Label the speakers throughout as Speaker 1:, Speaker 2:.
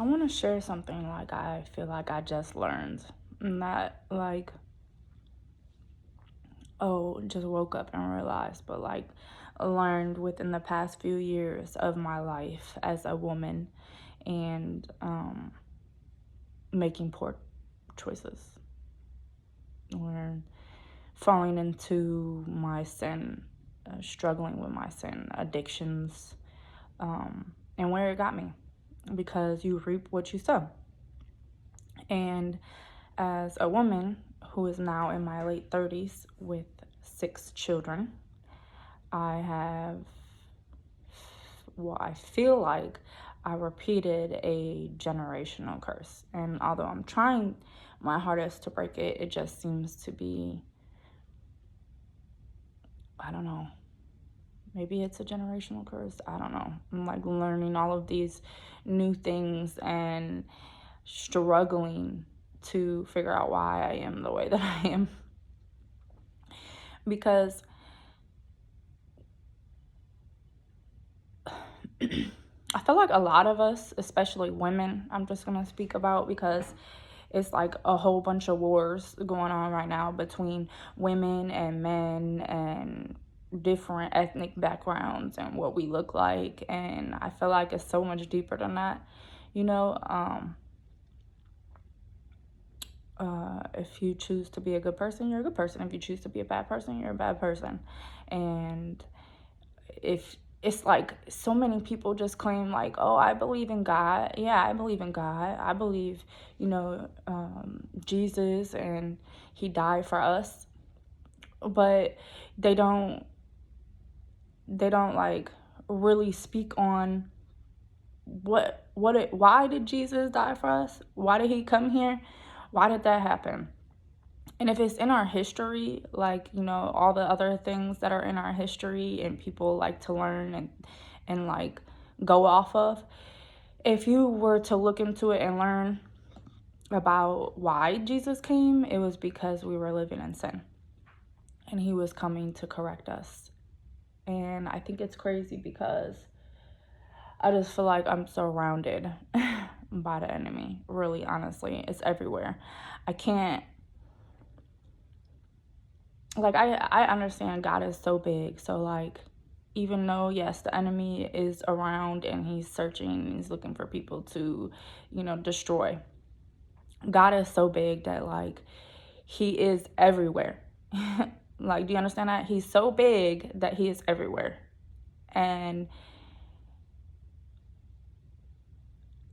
Speaker 1: I want to share something like I feel like I just learned. Not like, oh, just woke up and realized, but like learned within the past few years of my life as a woman and making poor choices or falling into my sin, struggling with my sin, addictions, and where it got me. Because you reap what you sow. And as a woman who is now in my late 30s with 6 children, I have, well, I feel like I repeated a generational curse. And although I'm trying my hardest to break it, it just seems to be, I don't know, maybe it's a generational curse. I don't know. I'm like learning all of these new things and struggling to figure out why I am the way that I am. Because I feel like a lot of us, especially women, I'm just going to speak about because it's like a whole bunch of wars going on right now between women and men and different ethnic backgrounds and what we look like. And I feel like it's so much deeper than that. You know, if you choose to be a good person, you're a good person. If you choose to be a bad person, you're a bad person. And if it's like so many people just claim like, oh, I believe in God. Yeah, I believe in God. I believe, Jesus, and he died for us. But they don't like really speak on why did Jesus die for us? Why did he come here? Why did that happen? And if it's in our history, like, all the other things that are in our history and people like to learn and like go off of, if you were to look into it and learn about why Jesus came, it was because we were living in sin and he was coming to correct us. And I think it's crazy because I just feel like I'm surrounded by the enemy. Really, honestly, it's everywhere. I can't, like, I understand God is so big. So, like, even though, yes, the enemy is around and he's searching, he's looking for people to, destroy. God is so big that, like, he is everywhere. Like, do you understand that? He's so big that he is everywhere. And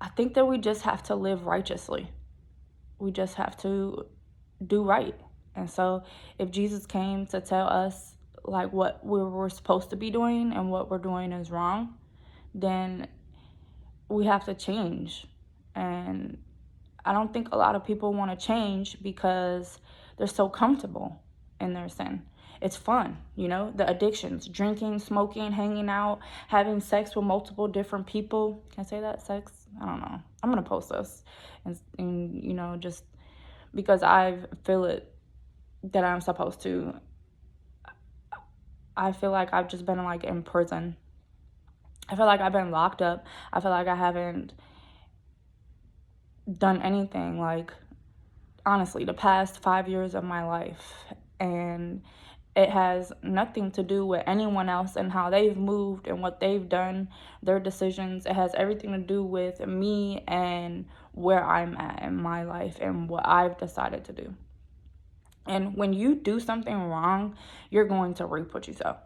Speaker 1: I think that we just have to live righteously. We just have to do right. And so if Jesus came to tell us like what we were supposed to be doing and what we're doing is wrong, then we have to change. And I don't think a lot of people want to change because they're so comfortable in their sin. It's fun, the addictions, drinking, smoking, hanging out, having sex with multiple different people. Can I say that? Sex? I don't know. I'm going to post this and just because I feel it that I'm supposed to. I feel like I've just been like in prison. I feel like I've been locked up. I feel like I haven't done anything, like, honestly, the past 5 years of my life. And it has nothing to do with anyone else and how they've moved and what they've done, their decisions. It has everything to do with me and where I'm at in my life and what I've decided to do. And when you do something wrong, you're going to reap what you sow.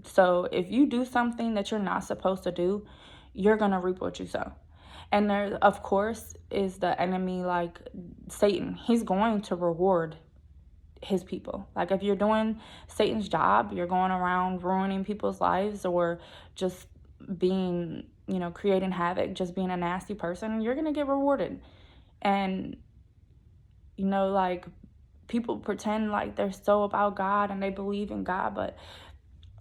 Speaker 1: So if you do something that you're not supposed to do, you're going to reap what you sow. And there, of course, is the enemy, like Satan. He's going to reward his people. Like if you're doing Satan's job, you're going around ruining people's lives or just being, creating havoc, just being a nasty person, you're going to get rewarded. And, like people pretend like they're so about God and they believe in God, but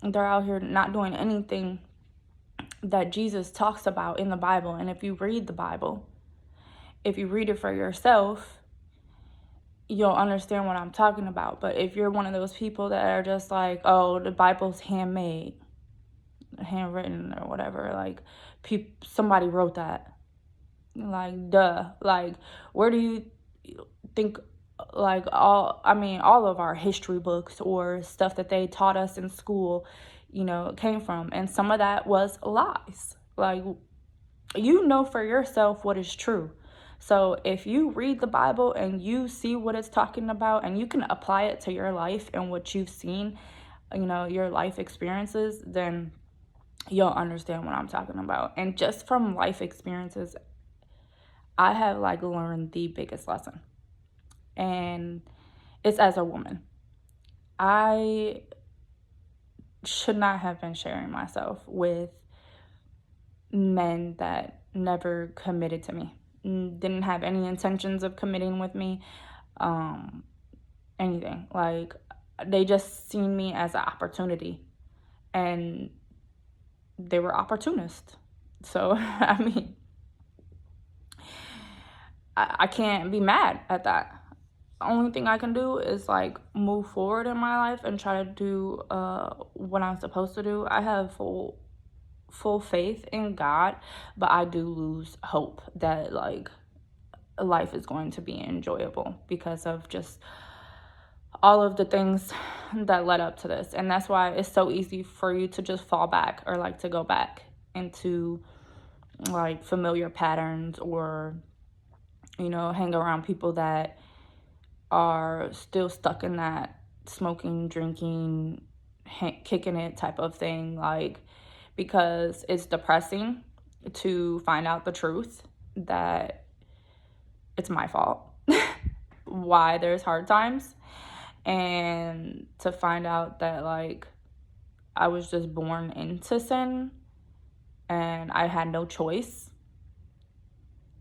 Speaker 1: they're out here not doing anything that Jesus talks about in the Bible. And if you read the Bible, if you read it for yourself, you'll understand what I'm talking about. But if you're one of those people that are just like, oh, the Bible's handmade, handwritten or whatever, like somebody wrote that. Like, duh. Like, where do you think, like, all of our history books or stuff that they taught us in school, came from? And some of that was lies. Like, you know for yourself what is true. So if you read the Bible and you see what it's talking about and you can apply it to your life and what you've seen, your life experiences, then you'll understand what I'm talking about. And just from life experiences, I have like learned the biggest lesson. And it's as a woman. I should not have been sharing myself with men that never committed to me, didn't have any intentions of committing with me, um, anything. Like, they just seen me as an opportunity, and they were opportunists. So, I mean, I can't be mad at that. The only thing I can do is like move forward in my life and try to do what I'm supposed to do. I have full faith in God, but I do lose hope that like life is going to be enjoyable because of just all of the things that led up to this. And that's why it's so easy for you to just fall back or like to go back into like familiar patterns, or hang around people that are still stuck in that smoking, drinking, kicking it type of thing, like, because it's depressing to find out the truth that it's my fault why there's hard times, and to find out that like I was just born into sin and I had no choice,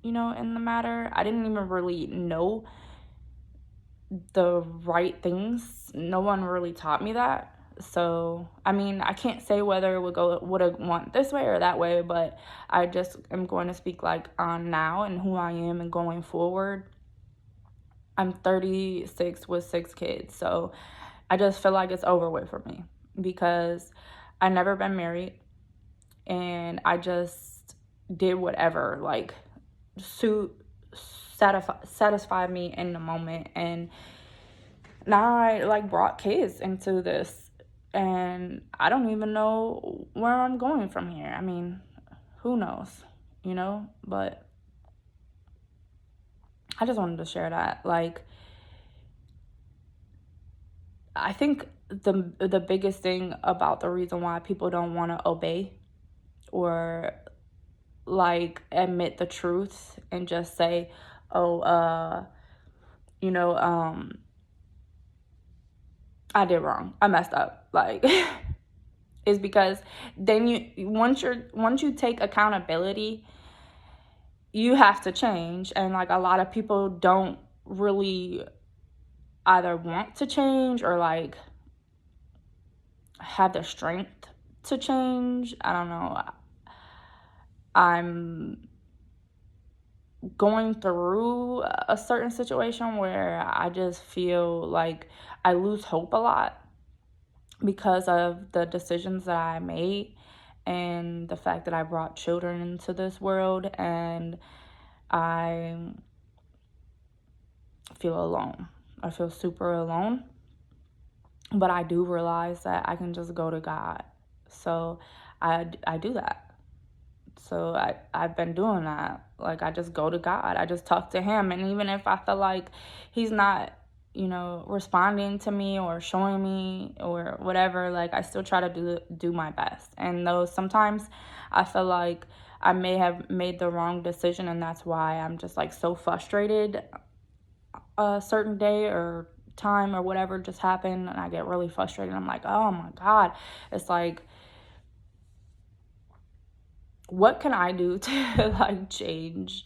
Speaker 1: in the matter. I didn't even really know the right things. No one really taught me that. So, I mean, I can't say whether it would have went this way or that way, but I just am going to speak like on now and who I am and going forward. I'm 36 with 6 kids, so I just feel like it's over with for me because I never been married, and I just did whatever, like, satisfy me in the moment. And now I like brought kids into this, and I don't even know where I'm going from here. I mean, who knows, but I just wanted to share that. Like, I think the biggest thing about the reason why people don't want to obey or like admit the truth and just say, oh, you know, um, I did wrong. I messed up. Like, is because then once you take accountability, you have to change. And like a lot of people don't really either want to change or like have the strength to change. I don't know. I'm going through a certain situation where I just feel like I lose hope a lot because of the decisions that I made and the fact that I brought children into this world, and I feel alone. I feel super alone, but I do realize that I can just go to God. So I do that. So I've been doing that. Like, I just go to God. I just talk to him. And even if I feel like he's not, responding to me or showing me or whatever, like, I still try to do my best. And though sometimes I feel like I may have made the wrong decision, and that's why I'm just like so frustrated a certain day or time or whatever just happened, and I get really frustrated. I'm like, oh my God. It's like, what can I do to like change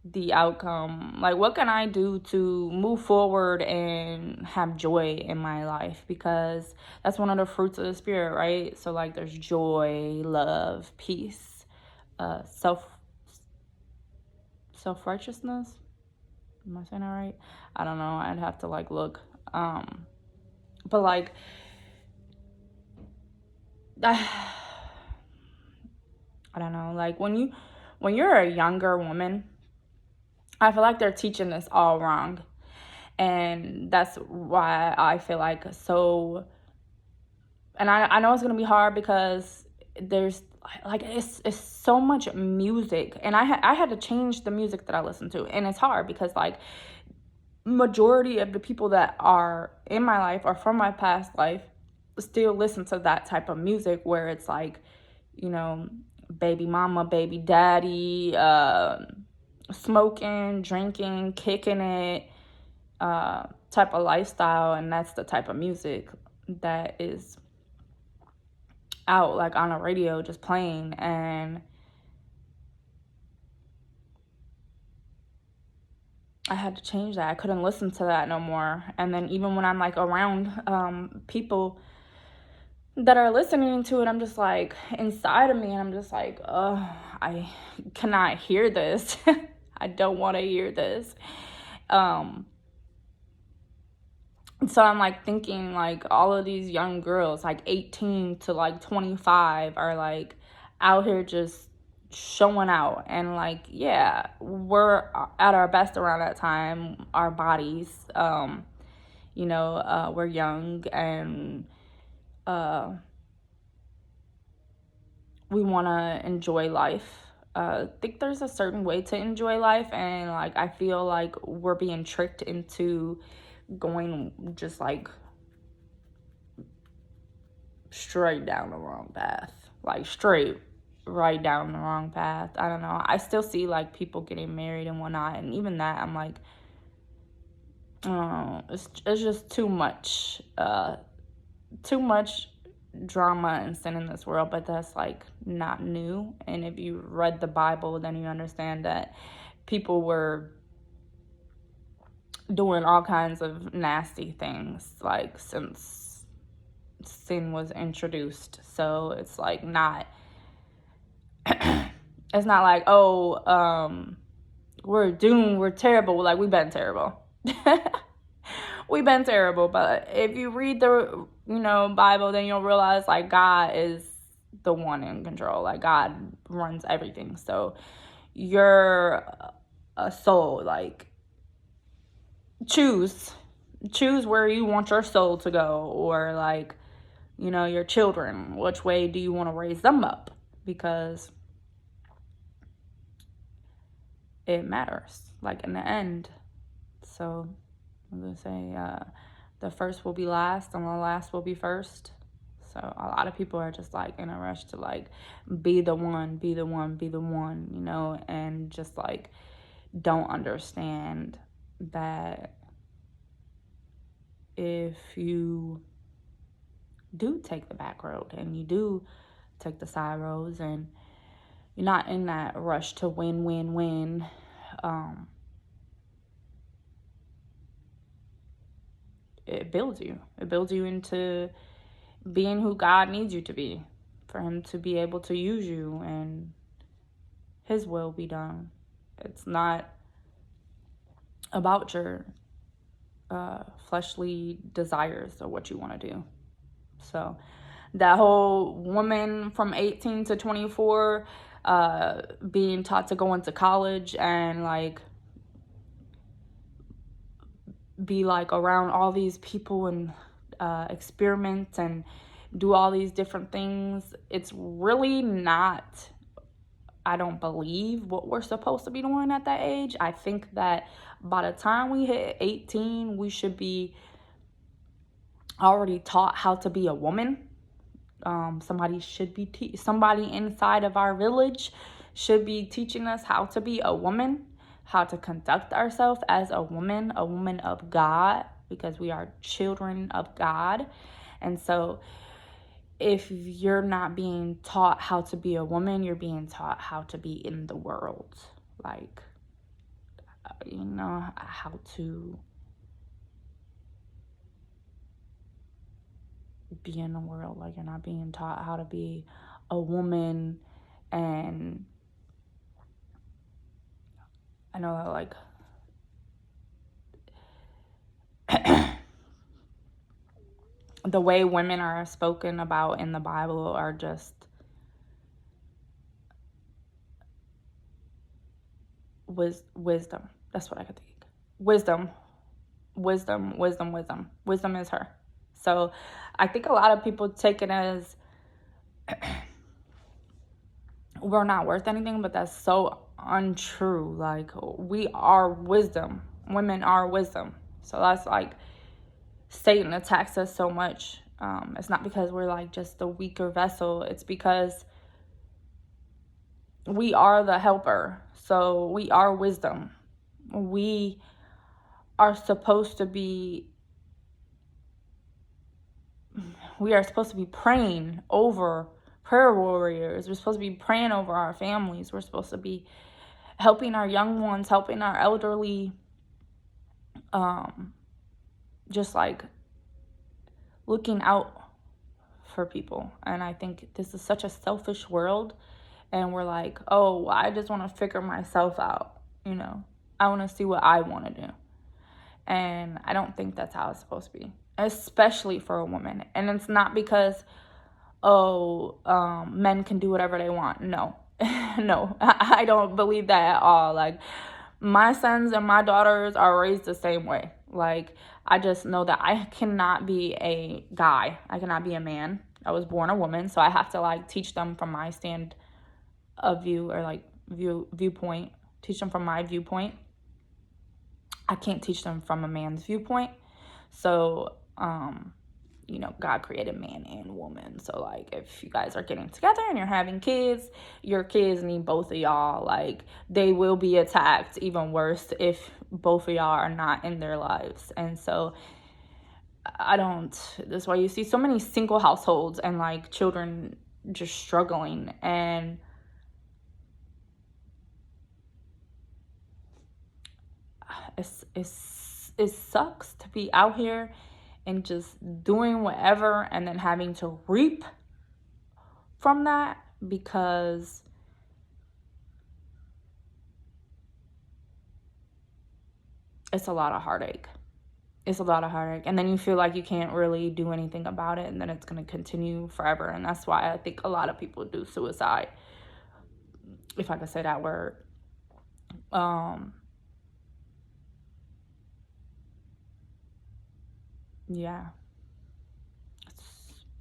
Speaker 1: the outcome? Like, what can I do to move forward and have joy in my life? Because that's one of the fruits of the spirit, right? So like there's joy, love, peace, self-righteousness. Am I saying that right? I don't know. I'd have to like look. But like I don't know, like when when you're a younger woman, I feel like they're teaching this all wrong. And that's why I feel like so, and I know it's going to be hard because there's like it's so much music, and I had to change the music that I listen to, and it's hard because like majority of the people that are in my life or from my past life still listen to that type of music where it's like, you know, baby mama, baby daddy, smoking, drinking, kicking it, type of lifestyle. And that's the type of music that is out like on a radio just playing. And I had to change that. I couldn't listen to that no more. And then even when I'm like around people that are listening to it, I'm just like inside of me, and I'm just like, oh, I cannot hear this. I don't want to hear this. So I'm like thinking like all of these young girls, like 18 to like 25, are like out here just showing out. And like, yeah, we're at our best around that time, our bodies. We're young, and we want to enjoy life. I think there's a certain way to enjoy life, and like I feel like we're being tricked into going just like straight down the wrong path, like straight right down the wrong path. I don't know. I still see like people getting married and whatnot, and even that I'm like, oh, it's just too much drama and sin in this world. But that's like not new. And if you read the Bible, then you understand that people were doing all kinds of nasty things like since sin was introduced. So it's like not it's not like, oh, we're doomed, we're terrible. Like, we've been terrible. We've been terrible. But if you read the Bible, then you'll realize like God is the one in control. Like, God runs everything. So you're a soul. Like, choose where you want your soul to go, or like, your children, which way do you want to raise them up, because it matters, like, in the end. So I'm gonna say the first will be last and the last will be first. So a lot of people are just like in a rush to like be the one, and just like don't understand that if you do take the back road and you do take the side roads, and you're not in that rush to win, it builds you. It builds you into being who God needs you to be, for him to be able to use you and his will be done. It's not about your fleshly desires or what you want to do. So that whole woman from 18 to 24 being taught to go into college and like be like around all these people and experiment and do all these different things, it's really not, I don't believe, what we're supposed to be doing at that age. I think that by the time we hit 18, we should be already taught how to be a woman. Somebody inside of our village should be teaching us how to be a woman, how to conduct ourselves as a woman of God, because we are children of God. And so if you're not being taught how to be a woman, you're being taught how to be in the world. Like, how to be in the world. Like, you're not being taught how to be a woman. And I know that like the way women are spoken about in the Bible are just wisdom. That's what I could think. Wisdom, wisdom. Wisdom is her. So I think a lot of people take it as we're not worth anything, but that's so untrue. Like, we are wisdom. Women are wisdom. So that's like Satan attacks us so much. It's not because we're like just the weaker vessel. It's because we are the helper. So we are wisdom. We are supposed to be praying over prayer warriors. We're supposed to be praying over our families. We're supposed to be helping our young ones, helping our elderly, just like looking out for people. And I think this is such a selfish world, and we're like, oh, I just want to figure myself out, I want to see what I want to do. And I don't think that's how it's supposed to be, especially for a woman. And it's not because men can do whatever they want. No. No, I don't believe that at all. Like, my sons and my daughters are raised the same way. Like, I just know that I cannot be a guy. I cannot be a man. I was born a woman, so I have to like teach them from my stand of view, or like viewpoint. Teach them from my viewpoint. I can't teach them from a man's viewpoint. So, God created man and woman. So, like, if you guys are getting together and you're having kids, your kids need both of y'all. Like, they will be attacked even worse if both of y'all are not in their lives. And so, that's why you see so many single households and, like, children just struggling. And it sucks to be out here and just doing whatever and then having to reap from that, because it's a lot of heartache. And then you feel like you can't really do anything about it, and then it's going to continue forever. And that's why I think a lot of people do suicide, if I could say that word. Yeah,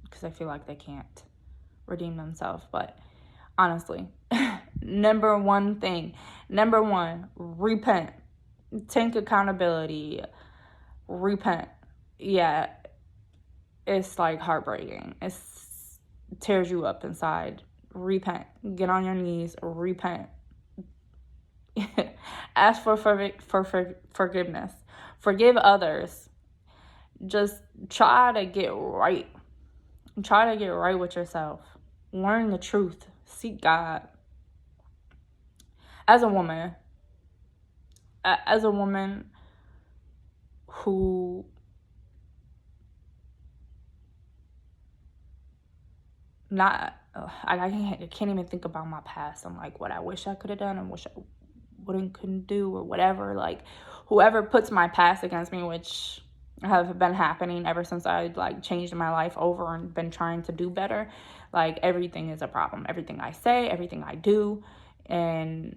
Speaker 1: because I feel like they can't redeem themselves. But honestly, number one, repent. Take accountability. Repent. Yeah, it's like heartbreaking. It tears you up inside. Repent. Get on your knees. Repent. Ask for forgiveness. Forgive others. Just try to get right. Try to get right with yourself. Learn the truth. Seek God. As a woman who I can't even think about my past. I'm like, what I wish I could have done and wish I couldn't do, or whatever. Like, whoever puts my past against me, which have been happening ever since I like changed my life over and been trying to do better. Like, everything is a problem. Everything I say, everything I do. And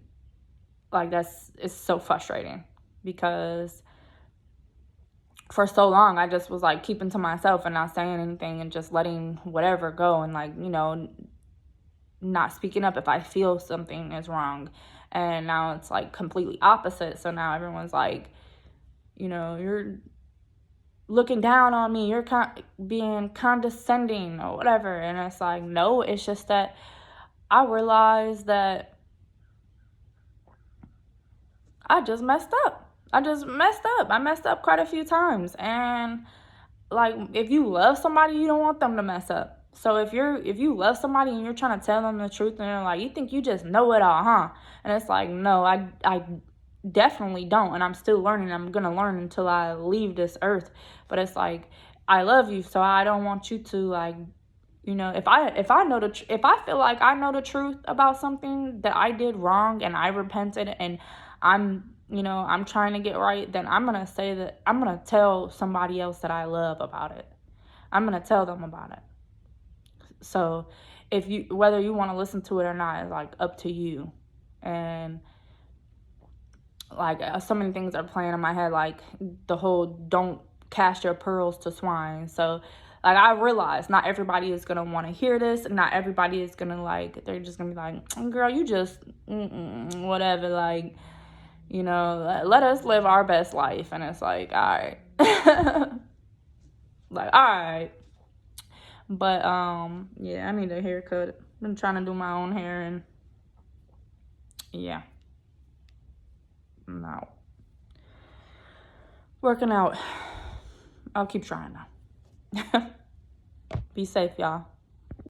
Speaker 1: like, it's so frustrating, because for so long I just was like keeping to myself and not saying anything and just letting whatever go, and like, not speaking up if I feel something is wrong. And now it's like completely opposite. So now everyone's like, you're looking down on me, you're being condescending or whatever. And it's like, no, it's just that I realized that I just messed up. I messed up quite a few times. And like, if you love somebody, you don't want them to mess up. So if you love somebody and you're trying to tell them the truth, and they're like, you think you just know it all, huh? And it's like, no, I definitely don't. And I'm still learning. I'm going to learn until I leave this earth. But it's like, I love you, so I don't want you to, like, if I feel like I know the truth about something that I did wrong and I repented, and I'm trying to get right, then I'm going to tell somebody else that I love about it. I'm going to tell them about it. So whether you want to listen to it or not is like up to you. And like so many things are playing in my head, like the whole don't cast your pearls to swine. So like I realize not everybody is gonna want to hear this, and not everybody is gonna like, they're just gonna be like, girl, you just whatever, like, you know, let us live our best life. And it's like, all right. Like, all right. But yeah, I need a haircut. Been trying to do my own hair, and yeah, no, working out. I'll keep trying now. Be safe, y'all.